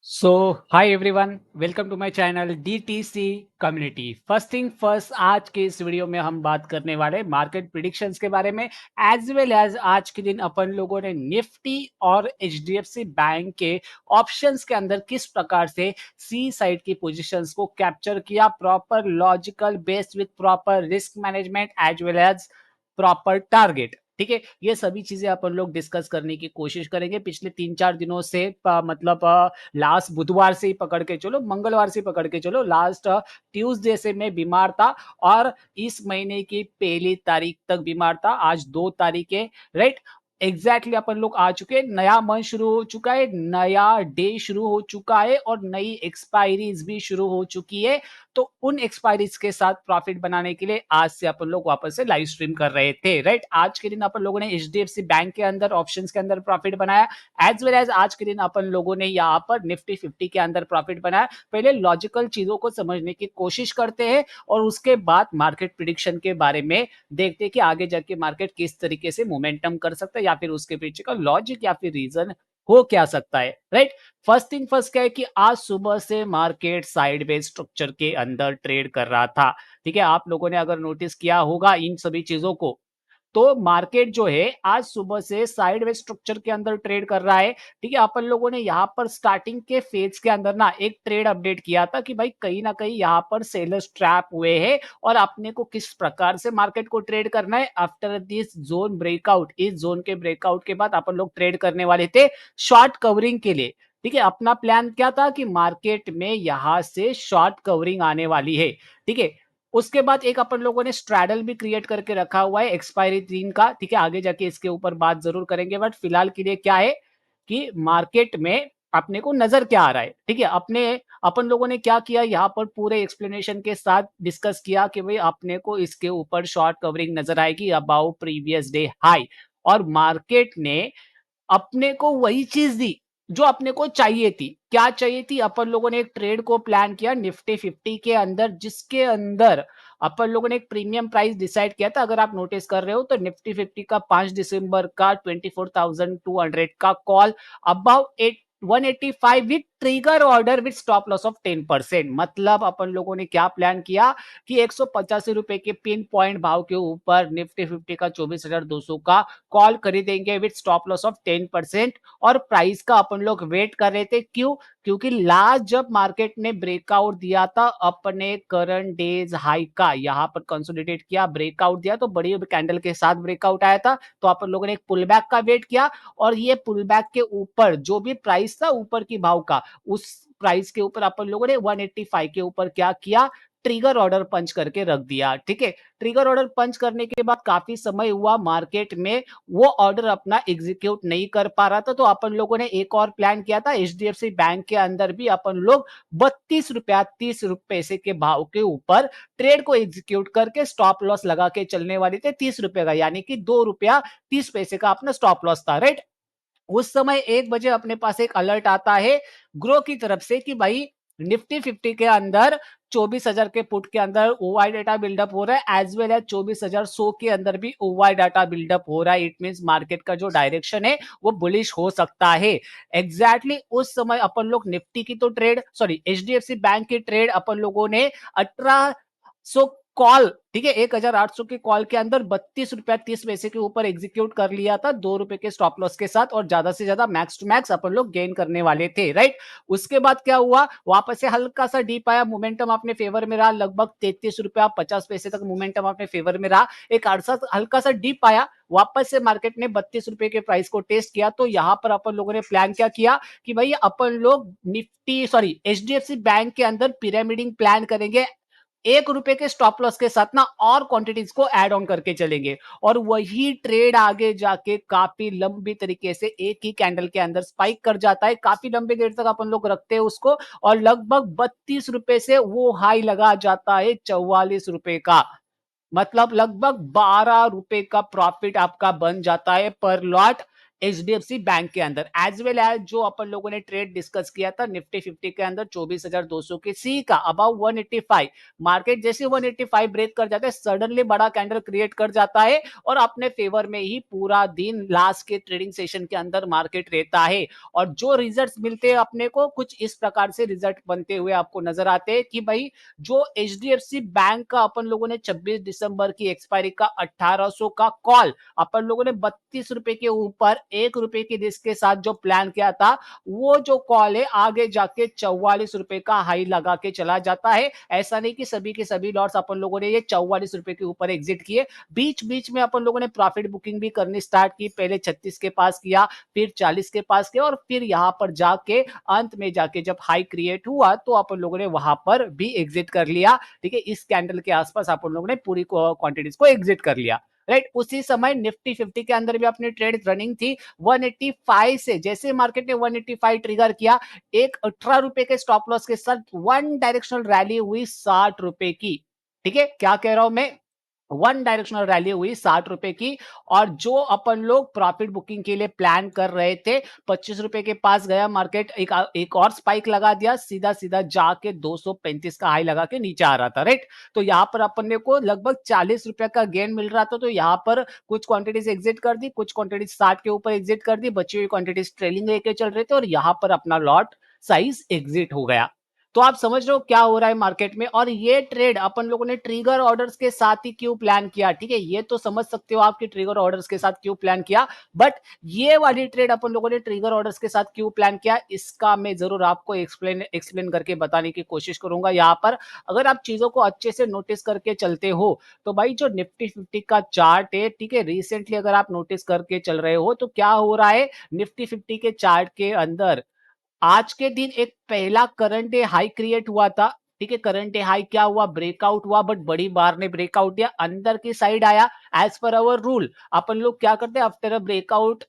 So hi everyone, welcome to my channel DTC community. First thing first, आज के इस video में हम बात करने वाले मार्केट प्रिडिक्शंस के बारे में, एज वेल एज आज के दिन अपन लोगों ने निफ्टी और एचडीएफसी बैंक के ऑप्शंस के अंदर किस प्रकार से सी साइड की पोजीशंस को कैप्चर किया, proper logical based with proper risk management as well as proper target. ठीक है, ये सभी चीजें अपन लोग डिस्कस करने की कोशिश करेंगे। पिछले 3-4 दिनों से मतलब लास्ट बुधवार से ही पकड़ के चलो, मंगलवार से पकड़ के चलो, लास्ट ट्यूसडे से मैं बीमार था और इस महीने की पहली तारीख तक बीमार था। आज 2 तारीख है, राइट। एग्जैक्टली अपन लोग आ चुके हैं, नया मंथ शुरू हो चुका है, नया डे शुरू हो चुका है और नई एक्सपायरीज भी शुरू हो चुकी है। तो उन एक्सपायरीज के साथ प्रॉफिट बनाने के लिए आज से अपन लोग वापस से लाइव स्ट्रीम कर रहे थे, राइट। आज के दिन अपन लोगों ने एचडीएफसी बैंक के अंदर ऑप्शंस के अंदर प्रॉफिट बनाया, एज वेल एज आज के दिन अपन लोगों ने यहाँ पर निफ्टी 50 के अंदर प्रॉफिट बनाया। पहले लॉजिकल चीजों को समझने की कोशिश करते हैं और उसके बाद मार्केट प्रिडिक्शन के बारे में देखते हैं कि आगे जाके मार्केट किस तरीके से मोमेंटम कर सकता है या फिर उसके पीछे का लॉजिक या फिर रीजन हो क्या सकता है, राइट। फर्स्ट थिंग फर्स्ट क्या है कि आज सुबह से मार्केट साइडवेज स्ट्रक्चर के अंदर ट्रेड कर रहा था। ठीक है, आप लोगों ने अगर नोटिस किया होगा इन सभी चीजों को, तो मार्केट जो है आज सुबह से साइडवेज स्ट्रक्चर के अंदर ट्रेड कर रहा है। ठीक है, अपन लोगों ने यहाँ पर स्टार्टिंग के फेज के अंदर ना एक ट्रेड अपडेट किया था कि भाई कहीं ना कहीं यहाँ पर सेलर्स ट्रैप हुए हैं और अपने को किस प्रकार से मार्केट को ट्रेड करना है। आफ्टर दिस जोन ब्रेकआउट, इस जोन के ब्रेकआउट के बाद अपन लोग ट्रेड करने वाले थे शॉर्ट कवरिंग के लिए। ठीक है, अपना प्लान क्या था कि मार्केट में यहां से शॉर्ट कवरिंग आने वाली है। ठीक है, उसके बाद एक अपन लोगों ने स्ट्रैडल भी क्रिएट करके रखा हुआ है एक्सपायरी दिन का। ठीक है, आगे जाके इसके ऊपर बात जरूर करेंगे, बट फिलहाल के लिए क्या है कि मार्केट में अपने को नजर क्या आ रहा है। ठीक है, अपने अपन लोगों ने क्या किया यहाँ पर पूरे एक्सप्लेनेशन के साथ डिस्कस किया कि भाई अपने को इसके ऊपर शॉर्ट कवरिंग नजर आएगी अबाउ प्रीवियस डे हाई, और मार्केट ने अपने को वही चीज दी जो अपने को चाहिए थी। क्या चाहिए थी? अपन लोगों ने एक ट्रेड को प्लान किया निफ्टी 50 के अंदर, जिसके अंदर अपन लोगों ने एक प्रीमियम प्राइस डिसाइड किया था। अगर आप नोटिस कर रहे हो तो निफ्टी 50 का 5 दिसंबर का 24,200 का call about 185 with trigger order with stop loss of 10%। मतलब अपन लोगों ने क्या प्लान किया कि 185 रुपए के पिन पॉइंट भाव के ऊपर निफ्टी 50 का 24,200 का कॉल खरीदेंगे विथ स्टॉप लॉस ऑफ 10%। और प्राइस का अपन लोग वेट कर रहे थे, क्यों? क्योंकि लास्ट जब मार्केट ने ब्रेकआउट दिया था अपने करंट डेज हाई का, यहां पर कंसोलिडेट किया, ब्रेकआउट दिया तो बड़ी कैंडल के साथ ब्रेकआउट आया था, तो अपन लोगों ने एक पुल बैक का वेट किया। और ये पुल बैक के ऊपर जो भी प्राइस था ऊपर की भाव का, उस प्राइस के ऊपर अपन लोगों ने 185 के ऊपर क्या किया, ट्रिगर ऑर्डर पंच करके रख दिया। ठीक है, ट्रिगर ऑर्डर पंच करने के बाद काफी समय हुआ मार्केट में वो ऑर्डर अपना एग्जीक्यूट नहीं कर पा रहा था, तो अपन लोगों ने एक और प्लान किया था एचडीएफसी बैंक के अंदर भी अपन लोग 32 रुपया 30 पैसे के भाव के ऊपर ट्रेड को एग्जीक्यूट करके स्टॉप लॉस लगा के चलने वाले थे 30 रुपए का, यानी कि 2 रुपया 30 पैसे का अपना स्टॉप लॉस था, राइट। उस समय 1 बजे अपने पास एक अलर्ट आता है ग्रो की तरफ से कि भाई निफ्टी 50 के अंदर 24,000 के पुट के अंदर ओवाई डाटा बिल्डअप हो रहा है, एज वेल एज 24,100 के अंदर भी ओवाई डाटा बिल्डअप हो रहा है। इट मीन मार्केट का जो डायरेक्शन है वो बुलिश हो सकता है। उस समय अपन लोग निफ्टी की तो ट्रेड, सॉरी एचडीएफसी बैंक की ट्रेड अपन लोगों ने 1800 कॉल, ठीक है, 1,800 के कॉल के अंदर 32 रुपया 30 पैसे के ऊपर एग्जीक्यूट कर लिया था 2 रुपए के स्टॉप लॉस के साथ, और ज्यादा से ज्यादा मैक्स टू मैक्स अपन लोग गेन करने वाले थे, राइट। उसके बाद क्या हुआ, वापस से हल्का सा डीप आया, मोमेंटम अपने फेवर में रहा, लगभग 33 रुपया 50 पैसे तक मोमेंटम अपने फेवर में रहा। एक हल्का सा डीप आया, वापस से मार्केट ने 32 रुपए के प्राइस को टेस्ट किया, तो यहां पर अपन लोगों ने प्लान क्या किया कि भाई अपन लोग निफ्टी सॉरी एचडीएफसी बैंक के अंदर पिरामिडिंग प्लान करेंगे, 1 रुपए के स्टॉप लॉस के साथ ना और क्वांटिटीज को ऐड ऑन करके चलेंगे। और वही ट्रेड आगे जाके काफी लंबी तरीके से एक ही कैंडल के अंदर स्पाइक कर जाता है, काफी लंबी देर तक अपन लोग रखते हैं उसको, और लगभग 32 रुपए से वो हाई लगा जाता है 44 रुपए का। मतलब लगभग 12 रुपए का प्रॉफिट आपका बन जाता है पर लॉट। एचडीएफसी बैंक के अंदर, एज वेल एज जो अपन लोगों ने ट्रेड डिस्कस किया था निफ्टी 50 के अंदर 24,200 के सी का अबाउ 185। मार्केट जैसे 185 ब्रेक कर जाता है, सडनली बड़ा कैंडल क्रिएट कर जाता है और अपने फेवर में ही पूरा दिन लास्ट के ट्रेडिंग सेशन के अंदर मार्केट रहता है। और जो रिजल्ट्स मिलते हैं अपने को, कुछ इस प्रकार से रिजल्ट बनते हुए आपको नजर आते हैं कि भाई जो एचडीएफसी बैंक का अपन लोगों ने 26 दिसंबर की एक्सपायरी का 1800 का कॉल अपन लोगों ने 32 रुपए के ऊपर 1 रुपए की रिस्क के साथ जो प्लान किया था, वो जो कॉल है आगे जाके 44 रुपए का हाई लगा के चला जाता है। ऐसा नहीं कि सभी के सभी लॉट्स अपन लोगों ने ये 44 रुपए के ऊपर एग्जिट किए, बीच बीच में अपन लोगों ने प्रॉफिट बुकिंग भी करनी स्टार्ट की। पहले 36 के पास किया, फिर 40 के पास किया और फिर यहां पर जाके अंत में जाके जब हाई क्रिएट हुआ तो अपन लोगों ने वहां पर भी एग्जिट कर लिया। ठीक है, इस कैंडल के आसपास अपन लोगों ने पूरी क्वांटिटीज को एग्जिट कर लिया। राइट, उसी समय निफ्टी 50 के अंदर भी अपनी ट्रेड रनिंग थी 185 से। जैसे मार्केट ने 185 ट्रिगर किया, एक 18 रुपए के स्टॉप लॉस के साथ वन डायरेक्शनल रैली हुई 60 रुपए की। ठीक है, क्या कह रहा हूं मैं, वन डायरेक्शनल रैली हुई 60 रुपए की। और जो अपन लोग प्रॉफिट बुकिंग के लिए प्लान कर रहे थे, 25 रुपए के पास गया मार्केट, एक और स्पाइक लगा दिया, सीधा सीधा जाके 235 का हाई लगा के नीचे आ रहा था। राइट, तो यहां पर अपन को लगभग 40 रुपए का गेन मिल रहा था। तो यहां पर कुछ क्वांटिटीज एग्जिट कर दी, कुछ क्वांटिटीज 60 के ऊपर एग्जिट कर दी, बची हुई क्वांटिटीज ट्रेलिंग लेके चल रहे थे और यहां पर अपना लॉट साइज एग्जिट हो गया। तो आप समझ रहे हो क्या हो रहा है मार्केट में। और ये ट्रेड अपन लोगों ने ट्रिगर ऑर्डर्स के साथ ही क्यों प्लान किया, ठीक है, ये तो समझ सकते हो आपकी ट्रिगर ऑर्डर्स के साथ क्यों प्लान किया, बट ये वाली ट्रेड अपन लोगों ने ट्रिगर ऑर्डर्स के साथ क्यों प्लान किया, इसका मैं जरूर आपको एक्सप्लेन करके बताने की कोशिश करूंगा। यहां पर अगर आप चीजों को अच्छे से नोटिस करके चलते हो तो भाई जो निफ्टी 50 का चार्ट है, ठीक है, रिसेंटली अगर आप नोटिस करके चल रहे हो तो क्या हो रहा है, निफ्टी 50 के चार्ट के अंदर आज के दिन एक पहला करंट डे हाई क्रिएट हुआ था। ठीक है, करंट डे हाई क्या हुआ, ब्रेकआउट हुआ, बट बड़ी बार ने ब्रेकआउट दिया, अंदर की साइड आया। एज पर अवर रूल अपन लोग क्या करते हैं, after a breakout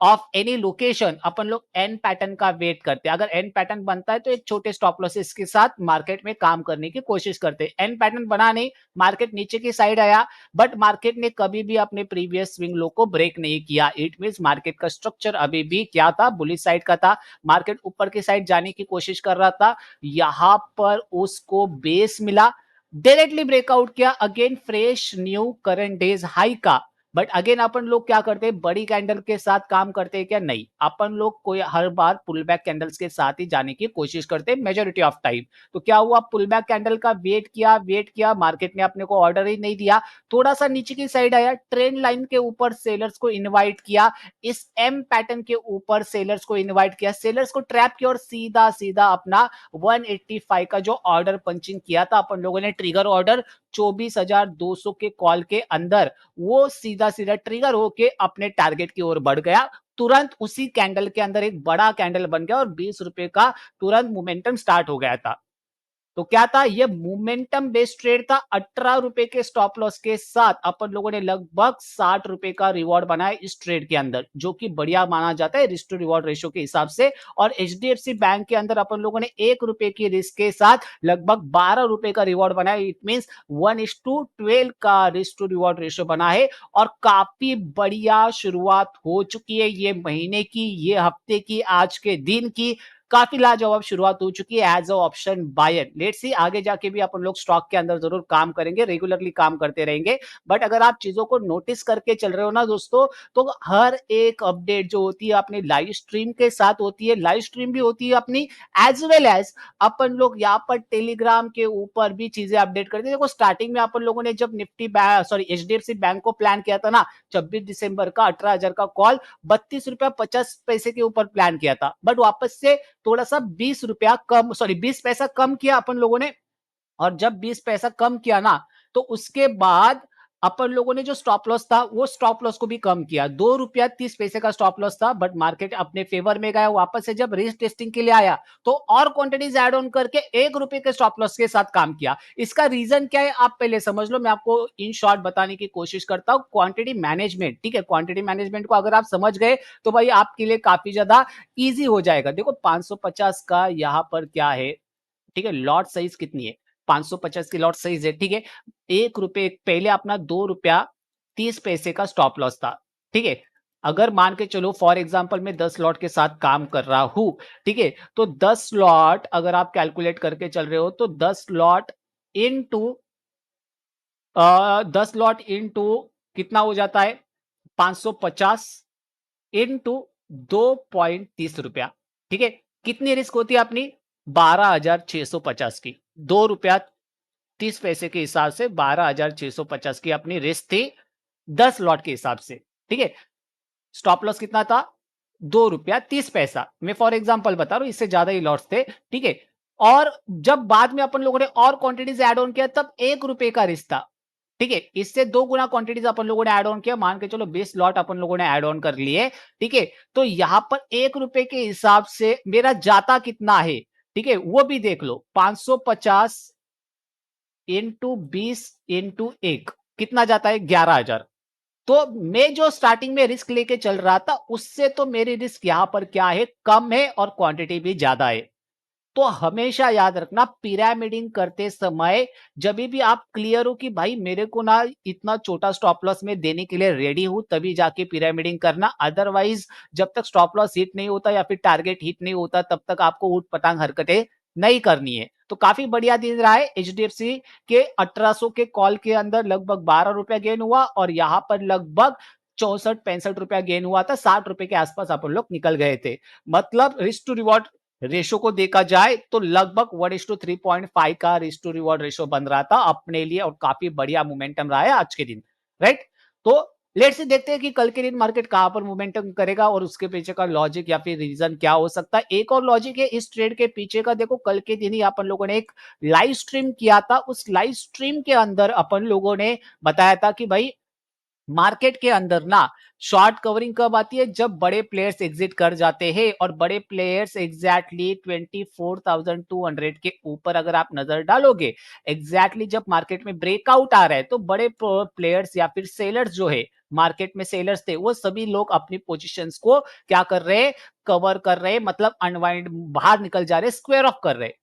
of any location अपन लोग एन पैटर्न का वेट करते हैं। अगर एन पैटर्न बनता है तो एक छोटे स्टॉप लॉसेस के साथ मार्केट में काम करने की कोशिश करते हैं। एन पैटर्न बना नहीं, मार्केट नीचे की साइड आया, बट मार्केट ने कभी भी अपने प्रीवियस स्विंग लो को ब्रेक नहीं किया। इट मींस मार्केट का स्ट्रक्चर अभी भी क्या था, बुलिश साइड का था। मार्केट ऊपर की साइड जाने की कोशिश कर रहा था, यहां पर उसको बेस मिला, डायरेक्टली ब्रेकआउट किया, again fresh new current days high का। बट अगेन अपन लोग क्या करते हैं, बड़ी कैंडल के साथ काम करते हैं क्या, नहीं, अपन लोग कोई हर बार पुल बैक कैंडल्स के साथ ही जाने की कोशिश करते हैं मेजोरिटी ऑफ टाइम। तो क्या हुआ, पुल बैक कैंडल का वेट किया, मार्केट ने अपने को ऑर्डर ही नहीं दिया, थोड़ा सा नीचे की साइड आया, ट्रेंड लाइन के ऊपर सेलर्स को इनवाइट किया, इस एम पैटर्न के ऊपर सेलर्स को इनवाइट किया, सेलर्स को ट्रैप किया और सीधा सीधा अपना 185 का जो ऑर्डर पंचिंग किया था अपन लोगों ने, ट्रिगर ऑर्डर 24,200 के कॉल के अंदर, वो सीधा सीधा ट्रिगर होके अपने टारगेट की ओर बढ़ गया। तुरंत उसी कैंडल के अंदर एक बड़ा कैंडल बन गया और 20 रुपए का तुरंत मोमेंटम स्टार्ट हो गया था। तो क्या था, ये मोमेंटम बेस्ड ट्रेड था। 18 रुपए के स्टॉप लॉस के साथ अपन लोगों ने लगभग 60 रुपए का रिवॉर्ड बनाया इस ट्रेड के अंदर, जो कि बढ़िया माना जाता है रिस्क टू रिवॉर्ड रेशियो के हिसाब से। और एचडीएफसी बैंक के अंदर अपन लोगों ने 1 रुपए की रिस्क के साथ लगभग 12 रुपए का रिवॉर्ड बनाया। इट मींस 1:12 का रिस्क टू रिवॉर्ड रेशियो बना है। और काफी बढ़िया शुरुआत हो चुकी है ये महीने की, ये हफ्ते की, आज के दिन की, काफी लाजवाब शुरुआत हो चुकी है as a option buyer. Let's see आगे जाके भी अपन लोग स्टॉक के अंदर जरूर काम करेंगे, रेगुलरली काम करते रहेंगे। बट अगर आप चीजों को नोटिस करके चल रहे हो ना दोस्तों, तो हर एक अपडेट जो होती है अपनी लाइव स्ट्रीम के साथ होती है, लाइव स्ट्रीम भी होती है अपनी, एज वेल एज अपन लोग यहाँ पर टेलीग्राम के ऊपर भी चीजें अपडेट करते हैं। देखो स्टार्टिंग में अपन लोगों ने जब निफ्टी सॉरी एचडीएफसी बैंक को प्लान किया था ना, 26 दिसंबर का 18,000 का कॉल, 32 रुपया 50 पैसे के ऊपर प्लान किया था, बट वापस से थोड़ा सा 20 रुपया कम, सॉरी 20 पैसा कम किया अपन लोगों ने। और जब 20 पैसा कम किया ना, तो उसके बाद अपन लोगों ने जो स्टॉप लॉस था वो स्टॉप लॉस को भी कम किया। 2 रुपया 30 पैसे का स्टॉप लॉस था, बट मार्केट अपने फेवर में गया। वापस से जब रीच टेस्टिंग के लिए आया तो और क्वांटिटीज ऐड ऑन करके 1 रुपए के स्टॉप लॉस के साथ काम किया। इसका रीजन क्या है आप पहले समझ लो, मैं आपको इन शॉर्ट बताने की कोशिश करता हूं। क्वांटिटी मैनेजमेंट, ठीक है, क्वांटिटी मैनेजमेंट को अगर आप समझ गए तो भाई आपके लिए काफी ज्यादा इजी हो जाएगा। देखो 550 का यहां पर क्या है, ठीक है, लॉट साइज कितनी है, 550 की लॉट साइज है। ठीक है, 1 रुपए पहले अपना 2 रुपया 30 पैसे का स्टॉप लॉस था। ठीक है, अगर मान के चलो फॉर एग्जांपल मैं 10 लॉट के साथ काम कर रहा हूं, ठीक है, तो 10 लॉट अगर आप कैलकुलेट करके चल रहे हो तो 10 लॉट इनटू 10 लॉट इनटू कितना हो जाता है 550 इनटू 2.30 रुपया, ठीक है। कितनी रिस्क होती है अपनी 12,650 की, 2 रुपया 30 पैसे के हिसाब से 12,650 की अपनी रिस्क थी 10 लॉट के हिसाब से, ठीक है। स्टॉप लॉस कितना था 2 रुपया 30 पैसा, मैं फॉर एग्जांपल बता रहा हूं, इससे ज्यादा ही लॉस थे, ठीक है। और जब बाद में अपन लोगों ने और क्वांटिटीज ऐड ऑन किया तब 1 रुपए का रिस्क था, ठीक है। इससे 2 गुना क्वांटिटीज अपन लोगों ने ऐड ऑन किया, मान के चलो 20 लॉट अपन लोगों ने ऐड ऑन कर लिए, ठीक है। तो यहां पर 1 रुपए के हिसाब से मेरा जाता कितना है, ठीक है, वो भी देख लो। 550 इंटू 20 इंटू 1 कितना जाता है 11,000। तो मैं जो स्टार्टिंग में रिस्क लेके चल रहा था उससे तो मेरी रिस्क यहां पर क्या है कम है और क्वांटिटी भी ज्यादा है। तो हमेशा याद रखना पिरामिडिंग करते समय जब भी आप क्लियर हो कि भाई मेरे को ना इतना छोटा स्टॉप लॉस में देने के लिए रेडी हूं तभी जाके पिरामिडिंग करना, अदरवाइज जब तक स्टॉप लॉस हिट नहीं होता या फिर टारगेट हिट नहीं होता तब तक आपको ऊट पटांग हरकतें नहीं करनी है। तो काफी बढ़िया दिन रहा है एचडीएफसी के 1800 के कॉल के अंदर लगभग 12 रुपया गेन हुआ और यहां पर लगभग 64-65 रुपया गेन हुआ था, 60 रुपए के आसपास अपन लोग निकल गए थे। मतलब रिस्क टू रिवॉर्ड रेशो को देखा जाए तो लगभग 1:3.5 का रिस्क टू रिवॉर्ड रेशो बन रहा था अपने लिए और काफी बढ़िया मोमेंटम रहा है आज के दिन, राइट। तो लेट्स से देखते हैं कि कल के दिन मार्केट कहां पर मोमेंटम करेगा और उसके पीछे का लॉजिक या फिर रीजन क्या हो सकता है। एक और लॉजिक है इस ट्रेड के पीछे का, देखो कल के दिन ही अपन लोगों ने एक लाइव स्ट्रीम किया था, उस लाइव स्ट्रीम के अंदर अपन लोगों ने बताया था कि भाई मार्केट के अंदर ना शॉर्ट कवरिंग कब आती है जब बड़े प्लेयर्स एग्जिट कर जाते हैं और बड़े प्लेयर्स एग्जैक्टली 24,200 के ऊपर अगर आप नजर डालोगे, एग्जैक्टली जब मार्केट में ब्रेकआउट आ रहा है तो बड़े प्लेयर्स या फिर सेलर्स जो है मार्केट में सेलर्स थे वो सभी लोग अपनी पोजीशंस को क्या कर रहे हैं कवर कर रहे हैं, मतलब अनवाइंड बाहर निकल जा रहे स्क्वायर ऑफ कर रहे।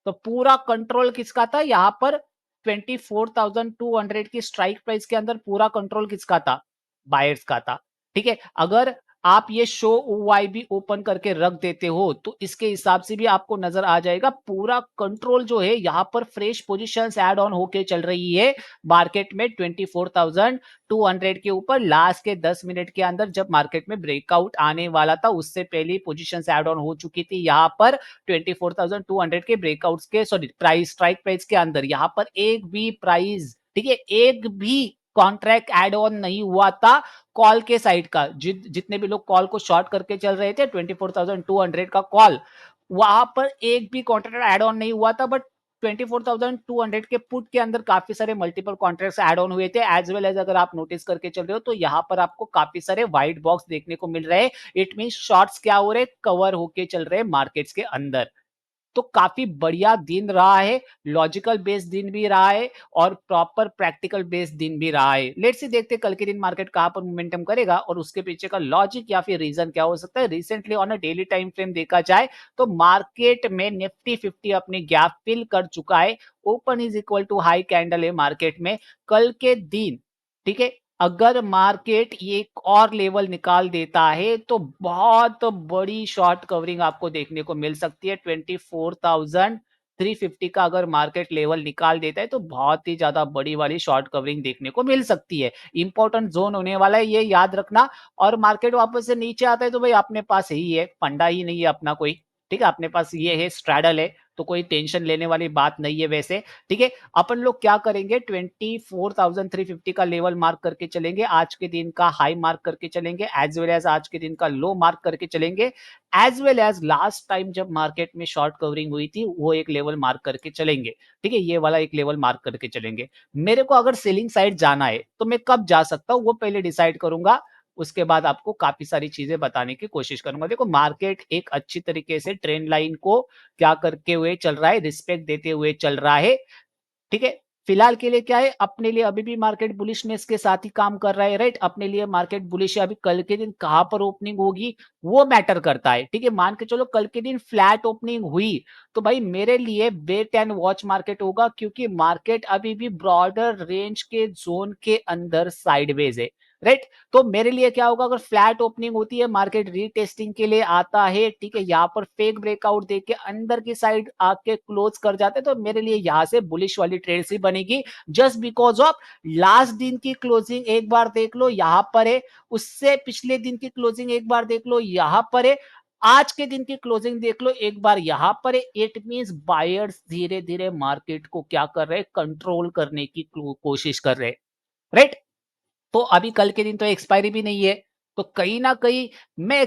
तो पूरा कंट्रोल किसका था यहां पर 24,200 की स्ट्राइक प्राइस के अंदर पूरा कंट्रोल किसका था बायर्स का था, ठीक है। अगर आप ये शो ओवाई भी ओपन करके रख देते हो तो इसके हिसाब से भी आपको नजर आ जाएगा पूरा कंट्रोल जो है यहां पर फ्रेश पोजीशंस ऐड ऑन होके चल रही है मार्केट में 24,200 के ऊपर। लास्ट के 10 मिनट के अंदर जब मार्केट में ब्रेकआउट आने वाला था उससे पहले पोजीशंस ऐड ऑन हो चुकी थी यहां पर 24,200 के ब्रेकआउट्स के सॉरी प्राइस स्ट्राइक प्राइस के अंदर। यहां पर एक भी प्राइस, ठीक है, एक भी कॉन्ट्रैक्ट एड ऑन नहीं हुआ था कॉल के साइड का। जितने भी लोग कॉल को शॉर्ट करके चल रहे थे 24,200 का कॉल, वहां पर एक भी कॉन्ट्रैक्ट एड ऑन नहीं हुआ था। बट 24,200 के पुट के अंदर काफी सारे मल्टीपल कॉन्ट्रैक्ट्स ऐड ऑन हुए थे एज वेल एज अगर आप नोटिस करके चल रहे हो तो यहां पर आपको काफी सारे व्हाइट बॉक्स देखने को मिल रहे हैं। इट मीन शॉर्ट्स क्या हो रहे कवर होके चल रहे हैं मार्केट्स के अंदर। तो काफी बढ़िया दिन रहा है, लॉजिकल बेस्ड दिन भी रहा है और प्रॉपर प्रैक्टिकल बेस्ड दिन भी रहा है। लेट्स सी देखते हैं कल के दिन मार्केट कहां पर मोमेंटम करेगा और उसके पीछे का लॉजिक या फिर रीजन क्या हो सकता है। Recently on a daily time frame देखा जाए तो मार्केट में निफ्टी 50 अपनी गैप फिल कर चुका है, open is equal to high candle है मार्केट में कल के दिन, ठीक है। अगर मार्केट एक और लेवल निकाल देता है तो बहुत बड़ी शॉर्ट कवरिंग आपको देखने को मिल सकती है। 24,350 का अगर मार्केट लेवल निकाल देता है तो बहुत ही ज्यादा बड़ी वाली शॉर्ट कवरिंग देखने को मिल सकती है। इंपॉर्टेंट जोन होने वाला है ये याद रखना। और मार्केट वापस से नीचे आता है तो भाई अपने पास ही है, फंडा ही नहीं है अपना कोई, ठीक है, अपने पास ये है स्ट्रैडल है तो कोई टेंशन लेने वाली बात नहीं है वैसे, ठीक है। अपन लोग क्या करेंगे 24,350 का लेवल मार्क करके चलेंगे, आज के दिन का हाई मार्क करके चलेंगे, एज वेल एज आज के दिन का लो मार्क करके चलेंगे, as well as last time जब मार्केट में शॉर्ट कवरिंग हुई थी वो एक लेवल मार्क करके चलेंगे, ठीक है। ये वाला एक लेवल मार्क करके चलेंगे। मेरे को अगर सेलिंग साइड जाना है तो मैं कब जा सकता हूं वो पहले डिसाइड करूंगा, उसके बाद आपको काफी सारी चीजें बताने की कोशिश करूंगा। देखो मार्केट एक अच्छी तरीके से ट्रेंड लाइन को क्या करके हुए चल रहा है, रिस्पेक्ट देते हुए चल रहा है, ठीक है। फिलहाल के लिए क्या है अपने लिए अभी भी मार्केट बुलिशनेस के साथ ही काम कर रहा है, राइट। अपने लिए मार्केट बुलिश है, अभी कल के दिन कहां पर ओपनिंग होगी वो मैटर करता है, ठीक है। मान के चलो कल के दिन फ्लैट ओपनिंग हुई तो भाई मेरे लिए वेट एंड वॉच मार्केट होगा क्योंकि मार्केट अभी भी ब्रॉडर रेंज के जोन के अंदर साइडवेज है। राइट? तो मेरे लिए क्या होगा, अगर फ्लैट ओपनिंग होती है, मार्केट रीटेस्टिंग के लिए आता है, ठीक है, यहाँ पर फेक ब्रेकआउट देके अंदर की साइड आके क्लोज कर जाते हैं, तो मेरे लिए यहाँ से बुलिश वाली ट्रेड ही बनेगी, जस्ट बिकॉज ऑफ लास्ट दिन की क्लोजिंग एक बार देख लो यहाँ पर है, उससे पिछले दिन की क्लोजिंग एक बार देख लो यहाँ पर है, आज के दिन की क्लोजिंग देख लो एक बार यहाँ पर है। इट मींस बायर्स धीरे धीरे मार्केट को क्या कर रहे हैं, कंट्रोल करने की कोशिश कर रहे हैं, राइट? तो अभी कल के दिन तो एक्सपायरी भी नहीं है, तो कहीं ना कहीं मेरे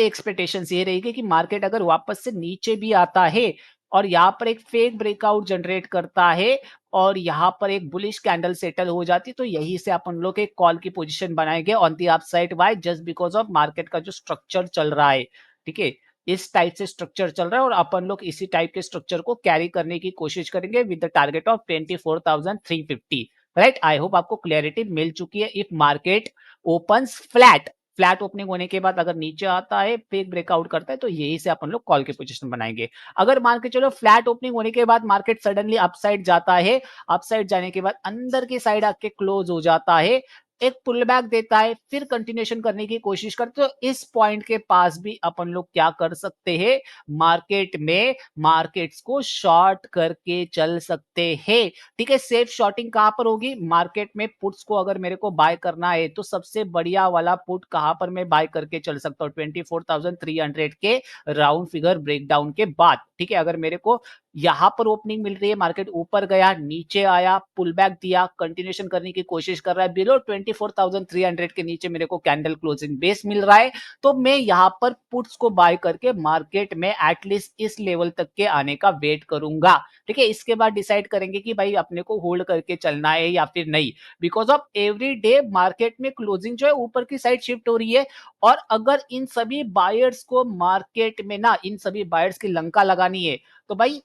एक्सपेक्टेशंस ये रहेगी कि मार्केट अगर वापस से नीचे भी आता है और यहाँ पर एक फेक ब्रेकआउट जनरेट करता है और यहाँ पर एक बुलिश कैंडल सेटल हो जाती, तो यही से अपन लोग एक कॉल की पोजीशन बनाएंगे on the upside. Why? Just because of market का जो स्ट्रक्चर चल रहा है, ठीक है, इस टाइप से स्ट्रक्चर चल रहा है और अपन लोग इसी टाइप के स्ट्रक्चर को कैरी करने की कोशिश करेंगे with the target of 24,350। Right? I hope आपको क्लैरिटी मिल चुकी है। If market opens flat, flat opening होने के बाद अगर नीचे आता है, फेक ब्रेकआउट करता है, तो यही से अपन लोग कॉल की पोजीशन बनाएंगे। अगर मान के चलो फ्लैट ओपनिंग होने के बाद मार्केट सडनली अपसाइड जाता है, अपसाइड जाने के बाद अंदर की साइड आके क्लोज हो जाता है, एक पुल बैक देता है, फिर कंटिन्यूएशन करने की कोशिश करते, तो इस पॉइंट के पास भी अपन लोग क्या कर सकते हैं, मार्केट में मार्केट्स को शॉर्ट करके चल सकते हैं। ठीक है, सेफ शॉर्टिंग कहां पर होगी, मार्केट में पुट्स को अगर मेरे को बाय करना है तो सबसे बढ़िया वाला पुट कहां पर मैं बाय करके चल सकता हूं, 24,300 के राउंड फिगर ब्रेकडाउन के बाद। ठीक है, अगर मेरे को यहां पर ओपनिंग मिल रही है, मार्केट ऊपर गया, नीचे आया, पुल बैक दिया, कंटिन्यूएशन करने की कोशिश कर रहा है, बिलो 24,300 के नीचे मेरे को कैंडल क्लोजिंग बेस मिल रहा है, तो मैं यहां पर पुट्स को बाय करके मार्केट में एटलीस्ट इस लेवल तक के आने का वेट करूंगा। ठीक है, इसके बाद डिसाइड करेंगे कि भाई अपने को होल्ड करके चलना है या फिर नहीं, because of every day market में क्लोजिंग जो है ऊपर की साइड शिफ्ट हो रही है, और अगर इन सभी बायर्स को मार्केट में ना, इन सभी बायर्स की लंका लगानी है, तो भाई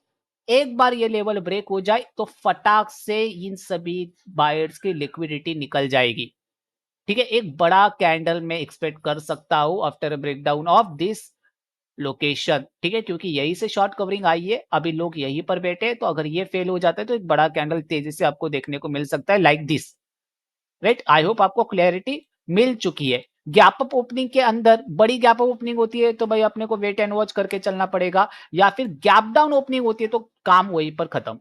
एक बार ये लेवल ब्रेक हो जाए तो फटाक से इन सभी बायर्स की लिक्विडिटी निकल जाएगी। ठीक है, एक बड़ा कैंडल में एक्सपेक्ट कर सकता हूं after breakdown of this location. ठीक है, क्योंकि यही से शॉर्ट कवरिंग आई है, अभी लोग यहीं पर बैठे हैं, तो अगर ये फेल हो जाता है तो एक बड़ा कैंडल तेजी से आपको देखने को मिल सकता है, like this. Right? I hope आपको क्लैरिटी मिल चुकी है। गैप अप ओपनिंग के अंदर बड़ी गैप अप ओपनिंग होती है तो भाई अपने को वेट एंड वॉच करके चलना पड़ेगा, या फिर गैप डाउन ओपनिंग होती है तो काम वहीं पर खत्म।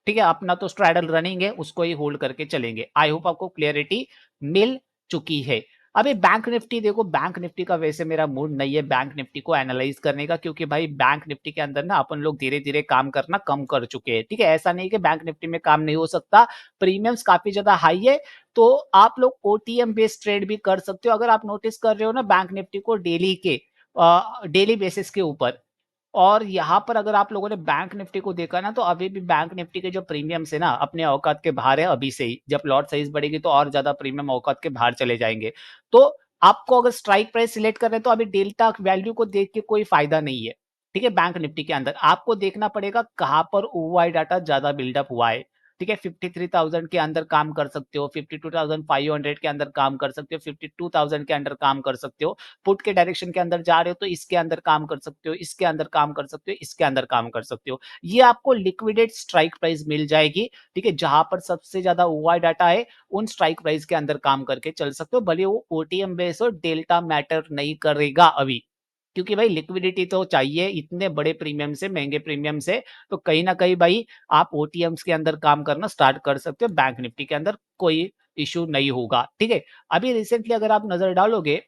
ठीक है, अपना तो स्ट्रैडल रनिंग है, उसको ही होल्ड करके चलेंगे। आई होप आपको क्लियरिटी मिल चुकी है। अभी बैंक निफ्टी देखो, बैंक निफ्टी का वैसे मेरा मूड नहीं है बैंक निफ्टी को एनालाइज करने का, क्योंकि भाई बैंक निफ्टी के अंदर ना अपन लोग धीरे धीरे काम करना कम कर चुके हैं। ठीक है, ऐसा नहीं कि बैंक निफ्टी में काम नहीं हो सकता, प्रीमियम्स काफी ज्यादा हाई है, तो आप लोग ओटीएम बेस्ड ट्रेड भी कर सकते हो। अगर आप नोटिस कर रहे हो ना बैंक निफ्टी को डेली बेसिस के ऊपर, और यहाँ पर अगर आप लोगों ने बैंक निफ्टी को देखा ना, तो अभी भी बैंक निफ्टी के जो प्रीमियम्स है ना, अपने औकात के बाहर है अभी से ही। जब लॉट साइज बढ़ेगी तो और ज्यादा प्रीमियम औकात के बाहर चले जाएंगे। तो आपको अगर स्ट्राइक प्राइस सिलेक्ट कर रहे हैं तो अभी डेल्टा वैल्यू को देख के कोई फायदा नहीं है। ठीक है, बैंक निफ्टी के अंदर आपको देखना पड़ेगा कहां पर ओवाई डाटा ज्यादा बिल्डअप हुआ है। ठीक है, 53,000 के अंदर काम कर सकते हो, 52,500 के अंदर काम कर सकते हो, 52,000 के अंदर काम कर सकते हो। पुट के डायरेक्शन के अंदर जा रहे हो तो इसके अंदर काम कर सकते हो, इसके अंदर काम कर सकते हो, इसके अंदर काम कर सकते हो। ये आपको लिक्विडेट स्ट्राइक प्राइस मिल जाएगी। ठीक है, जहां पर सबसे ज्यादा ओआई डाटा है, उन स्ट्राइक प्राइस के अंदर काम करके चल सकते हो, भले वो ओटीएम बेस हो, डेल्टा मैटर नहीं करेगा अभी, क्योंकि भाई लिक्विडिटी तो चाहिए इतने बड़े प्रीमियम से, महंगे प्रीमियम से। तो कहीं ना कहीं भाई आप ओटीएम्स के अंदर काम करना स्टार्ट कर सकते हो, बैंक निफ्टी के अंदर कोई इश्यू नहीं होगा। ठीक है, अभी रिसेंटली अगर आप नजर डालोगे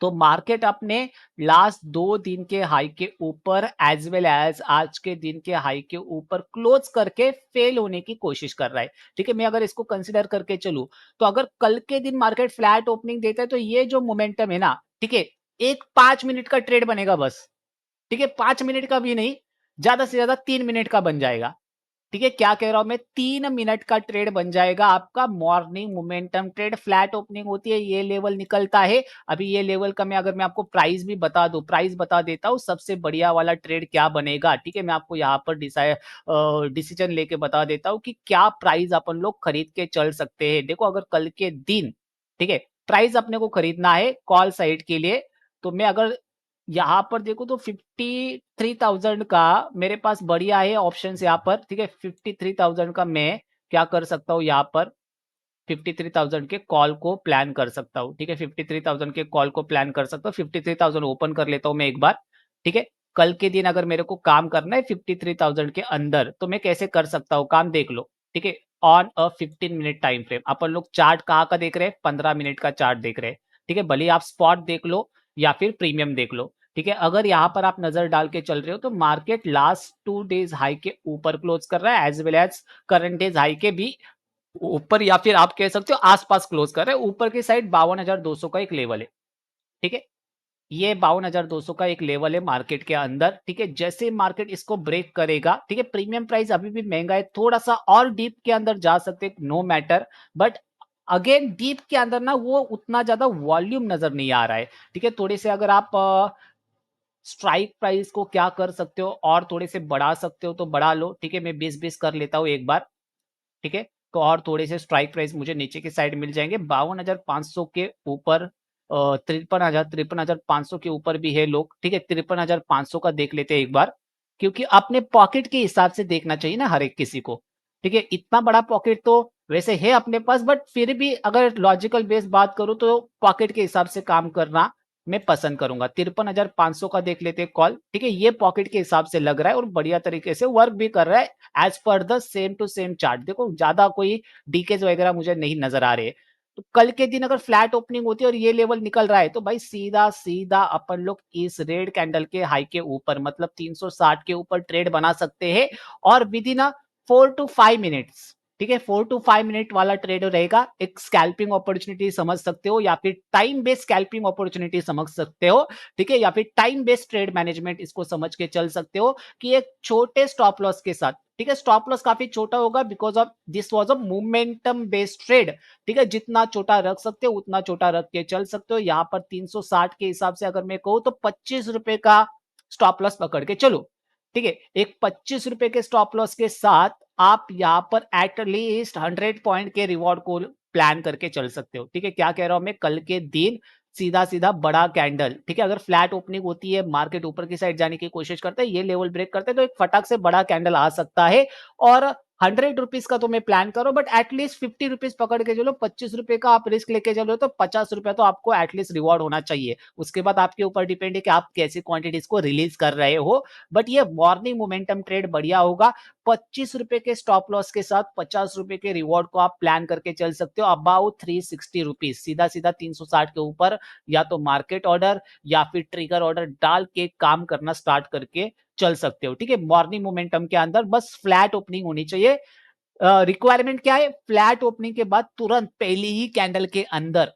तो मार्केट अपने लास्ट 2 दिन के हाई के ऊपर एज वेल एज आज के दिन के हाई के ऊपर क्लोज करके फेल होने की कोशिश कर रहा है। ठीक है, मैं अगर इसको कंसिडर करके चलूं, तो अगर कल के दिन मार्केट फ्लैट ओपनिंग देता है तो ये जो मोमेंटम है ना, ठीक है, एक 5 मिनट का ट्रेड बनेगा बस। ठीक है, 5 मिनट का भी नहीं, ज्यादा से ज्यादा 3 मिनट का बन जाएगा। ठीक है, क्या कह रहा हूं मैं, 3 मिनट का ट्रेड बन जाएगा आपका morning momentum trade. Flat opening होती है, ये लेवल निकलता है। अभी ये लेवल का मैं अगर मैं आपको प्राइस भी बता दूं, प्राइस बता देता हूं सबसे बढ़िया वाला ट्रेड क्या बनेगा। ठीक है, मैं आपको यहाँ पर डिसीजन लेके बता देता हूं कि क्या प्राइस अपन लोग खरीद के चल सकते हैं। देखो, अगर कल के दिन, ठीक है, प्राइस अपने को खरीदना है कॉल साइड के लिए, तो मैं अगर यहाँ पर देखो तो 53,000 का मेरे पास बढ़िया है ऑप्शन यहाँ पर। ठीक है, 53,000 का मैं क्या कर सकता हूँ यहाँ पर, 53,000 के कॉल को प्लान कर सकता हूँ, ठीक है? 53,000 के कॉल को प्लान कर सकता हूँ, 53,000 ओपन कर लेता हूँ मैं एक बार, ठीक है? कल के दिन अगर मेरे को काम करना है 53,000 के अंदर, तो मैं कैसे कर सकता हूँ काम देख लो, ठीक है? On a 15 minute time frame अपन लोग चार्ट कहाँ का देख रहे हैं? 15 मिनट का चार्ट देख रहे हैं, ठीक है? भले ही आप स्पॉट देख लो या फिर प्रीमियम देख लो, ठीक है? अगर यहाँ पर आप नज़र डाल के चल रहे हो तो मार्केट लास्ट 2 डेज़ हाई के ऊपर क्लोज़ कर रहा है as well as current days high के भी ऊपर या फिर आप कह सकते हो आस-पास क्लोज़ कर रहा है। ऊपर की साइड 52,200 का एक लेवल है, ठीक है? ये 52,200 का एक लेवल है मार्केट के अंदर, ठीक है? जैसे मार्केट इसको ब्रेक करेगा, ठीक है? प्रीमियम प्राइस अभी भी महँगा है, थोड़ा-सा और डीप के अंदर जा सकते हैं, no matter but again deep के अंदर ना वो उतना ज़्यादा वॉल्यूम नज़र नहीं आ रहा है, ठीक है? थोड़े से अगर आप स्ट्राइक प्राइस को क्या कर सकते हो और थोड़े से बढ़ा सकते हो तो बढ़ा लो, ठीक है? मैं 20-20 कर लेता हूँ एक बार, ठीक है? तो और थोड़े से स्ट्राइक प्राइस मुझे नीचे की साइड मिल जाएँगे 52,500 के ऊपर 53,500 के ऊपर भी है लोग, ठीक है? 53,500 का देख लेते हैं एक बार, क्योंकि अपने पॉकेट के हिसाब से देखना चाहिए ना हर एक किसी को, ठीक है? इतना बड़ा पॉकेट तो वैसे है अपने पास बट फिर भी अगर लॉजिकल बेस्ड बात करूँ तो पॉकेट के हिसाब से काम करना मैं पसंद करूँगा। 53,500 का देख लेते हैं कॉल, ठीक है? ये पॉकेट के हिसाब से लग रहा है और बढ़िया तरीके से वर्क भी कर रहा है as per the same to same chart. देखो ज़्यादा कोई डीकेज वगैरह मुझे नहीं नज़र आ रहे। तो कल के दिन अगर फ्लैट ओपनिंग होती है और ये लेवल निकल रहा है तो भाई सीधा-सीधा अपन लोग इस रेड कैंडल के हाई के ऊपर मतलब 360 के ऊपर ट्रेड बना सकते हैं और within a 4 to 5 minutes, ठीक है? 4 टू 5 मिनट वाला ट्रेड रहेगा। एक स्कैल्पिंग अपॉर्च्युनिटी समझ सकते हो या फिर टाइम बेस्ड स्कैल्पिंग अपॉर्च्युनिटी समझ सकते हो, ठीक है? या फिर टाइम बेस्ड ट्रेड मैनेजमेंट इसको समझ के चल सकते हो कि एक छोटे स्टॉप लॉस के साथ, ठीक है? स्टॉप लॉस काफ़ी छोटा होगा because of this was a momentum based trade, ठीक है? जितना छोटा रख सकते हो उतना छोटा रख के चल सकते हो। यहाँ पर 360 के हिसाब से अगर मैं कहूँ तो ₹25 का स्टॉप लॉस पकड़ के चलो, ठीक है? एक ₹25 के स्टॉप लॉस के साथ आप यहाँ पर एट लीस्ट 100 पॉइंट के रिवॉर्ड को प्लान करके चल सकते हो, ठीक है? क्या कह रहा हूँ मैं कल के दिन सीधा-सीधा बड़ा कैंडल, ठीक है? अगर फ्लैट ओपनिंग होती है, मार्केट ऊपर की साइड जाने की कोशिश करता है, ये लेवल ब्रेक करते हैं, तो एक फटाक से बड़ा कैंडल आ सकता है और ₹100 का तो मैं प्लान कर रहा हूँ, बट एट लीस्ट ₹50 पकड़ के चलो, ₹25 का आप रिस्क लेके चलो, तो ₹50 तो आपको एट लीस्ट रिवॉर्ड होना चाहिए। उसके बाद आपके ऊपर डिपेंड है कि आप कैसी क्वांटिटीज़ को रिलीज़ कर रहे हो, बट ये मॉर्निंग मोमेंटम ट्रेड बढ़िया होगा। ₹25 के स्टॉप लॉस के साथ ₹50 के रिवॉर्ड को आप प्लान करके चल सकते हो, अबाउट ₹360 सीधा-सीधा 360 के ऊपर या तो मार्केट ऑर्डर या फिर ट्रिगर ऑर्डर डाल के काम करना स्टार्ट करके चल सकते हो, ठीक है? मॉर्निंग मोमेंटम के अंदर बस फ्लैट ओपनिंग होनी चाहिए। रिक्वायरमेंट क्या है? फ्लैट ओपनिंग के बाद तुरंत पहली ही कैंडल के अंदर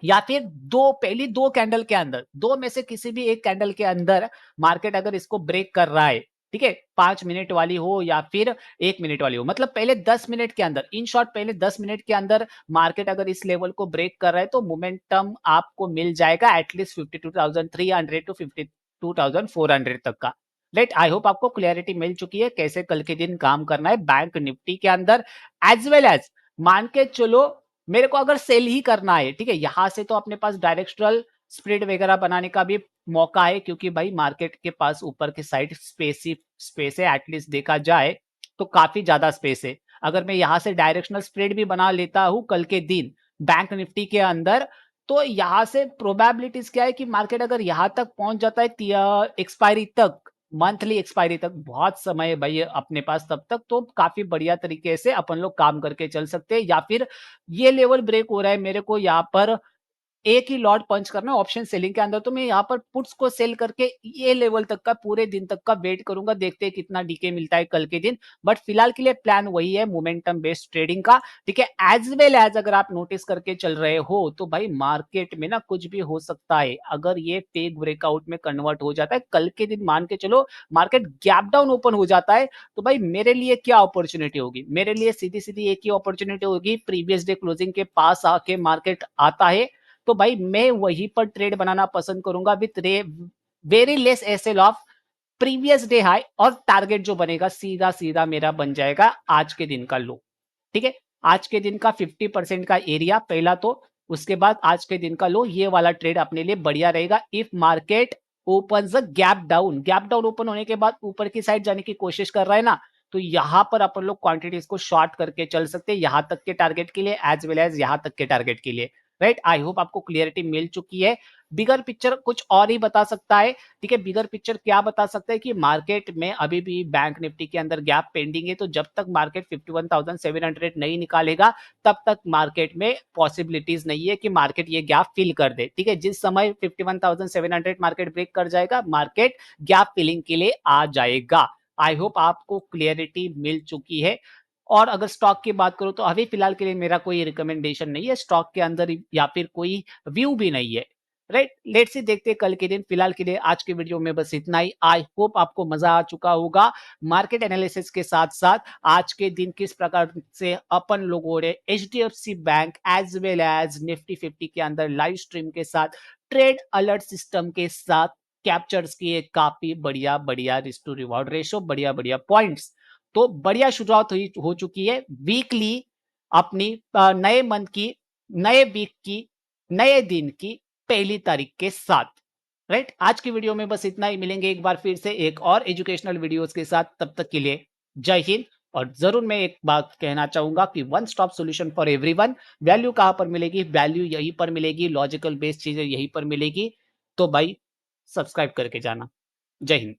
या फिर 2 पहली 2 कैंडल के अंदर, 2 में से किसी भी एक कैंडल के अंदर मार्केट अगर इसको ब्रेक कर रहा है, ठीक है? 5 मिनट वाली हो या फिर 1 मिनट वाली हो, मतलब पहले 10 मिनट के अंदर, इन शॉर्ट पहले 10 मिनट के अंदर मार्केट अगर इस लेवल को ब्रेक कर रहा है, तो मोमेंटम आपको मिल जाएगा एट लीस्ट 52,300 टू 52,400 तक का। राइट? आई होप आपको क्लैरिटी मिल चुकी है, कैसे कल के दिन काम करना है बैंक निफ्टी के अंदर एज़ वेल एज़ मान के चलो मेरे को अगर सेल ही करना है, ठीक है? यहाँ से तो अपने पास डायरेक्शनल स्प्रेड वगैरह बनाने का भी मौका है क्योंकि भाई मार्केट के पास ऊपर की साइड स्पेस है एटलीस्ट देखा जाए तो काफ़ी ज़्यादा स्पेस है। अगर मैं यहाँ से डायरेक्शनल स्प्रेड भी बना लेता हूँ कल के दिन बैंक निफ्टी के अंदर, तो यहाँ से प्रोबेबिलिटीज़ क्या है कि मार्केट अगर यहाँ तक पहुँच जाता है एक्सपायरी तक, मंथली एक्सपायरी तक बहुत समय है भाई अपने पास तब तक, तो काफ़ी बढ़िया तरीके से अपन लोग काम करके चल सकते हैं या फिर ये लेवल ब्रेक हो रहा है मेरे को यहाँ पर एक ही लॉट पंच करना है ऑप्शन सेलिंग के अंदर, तो मैं यहाँ पर पुट्स को सेल करके ये लेवल तक का पूरे दिन तक का वेट करूंगा, देखते हैं कितना डीके मिलता है कल के दिन। बट फिलहाल के लिए प्लान वही है मोमेंटम बेस्ड ट्रेडिंग का, ठीक है? एज वेल एज अगर आप नोटिस करके चल रहे हो तो भाई मार्केट में ना कुछ भी हो सकता है। अगर ये फेक ब्रेकआउट में कन्वर्ट हो जाता है कल के दिन, मान के चलो मार्केट गैप डाउन ओपन हो जाता है, तो भाई मेरे लिए क्या अपॉर्चुनिटी होगी? मेरे लिए सीधी सीधी एक ही अपॉर्चुनिटी होगी, प्रीवियस डे क्लोजिंग के पास आके मार्केट आता है तो भाई मैं वहीं पर ट्रेड बनाना पसंद करूंगा with very less SL of previous day high, और टारगेट जो बनेगा सीधा सीधा मेरा बन जाएगा आज के दिन का लो, ठीक है? आज के दिन का 50% का एरिया पहला, तो उसके बाद आज के दिन का लो, ये वाला ट्रेड अपने लिए बढ़िया रहेगा if market open the gap down. Gap down open होने के बाद ऊपर की साइड जाने की कोशिश कर रहा है ना, तो यहाँ पर अपन लोग क्वांटिटीज को शॉर्ट करके चल सकते हैं यहाँ तक के टारगेट के लिए एज वेल एज यहाँ तक के टारगेट के लिए। राइट, आई होप आपको क्लियरिटी मिल चुकी है। बिगर पिक्चर कुछ और ही बता सकता है। ठीक है, बिगर पिक्चर क्या बता सकता है कि मार्केट में अभी भी बैंक निफ्टी के अंदर गैप पेंडिंग है, तो जब तक मार्केट 51,700 नहीं निकालेगा तब तक मार्केट में पॉसिबिलिटीज नहीं है कि मार्केट ये गैप फिल कर दे। ठीक है, जिस समय 51,700 मार्केट ब्रेक कर जाएगा मार्केट गैप फिलिंग के लिए आ जाएगा। आई होप आपको क्लियरिटी मिल चुकी है। और अगर स्टॉक की बात करूं तो अभी फिलहाल के लिए मेरा कोई रिकमेंडेशन नहीं है स्टॉक के अंदर या फिर कोई व्यू भी नहीं है। राइट, लेट्स सी देखते हैं कल के दिन। फिलहाल के लिए आज के वीडियो में बस इतना ही। आई होप आपको मजा आ चुका होगा मार्केट एनालिसिस के साथ साथ आज के दिन किस प्रकार से अपन लोगों ने HDFC bank as well as Nifty 50 के अंदर लाइव स्ट्रीम के साथ ट्रेड अलर्ट सिस्टम के साथ कैप्चर्स किए काफी बढ़िया बढ़िया रिस्क टू रिवॉर्ड रेशो, बढ़िया बढ़िया पॉइंट्स। तो बढ़िया शुरुआत हो चुकी है वीकली अपनी नए मंथ की, नए वीक की, नए दिन की पहली तारीख के साथ। राइट, आज की वीडियो में बस इतना ही। मिलेंगे एक बार फिर से एक और एजुकेशनल वीडियोस के साथ, तब तक के लिए जय हिंद। और जरूर मैं एक बात कहना चाहूंगा कि one stop solution for everyone. Value कहां पर मिलेगी? वैल्यू यहीं पर मिलेगी, लॉजिकल बेस्ड चीजें यहीं पर मिलेगी। तो भाई सब्सक्राइब करके जाना। जय हिंद।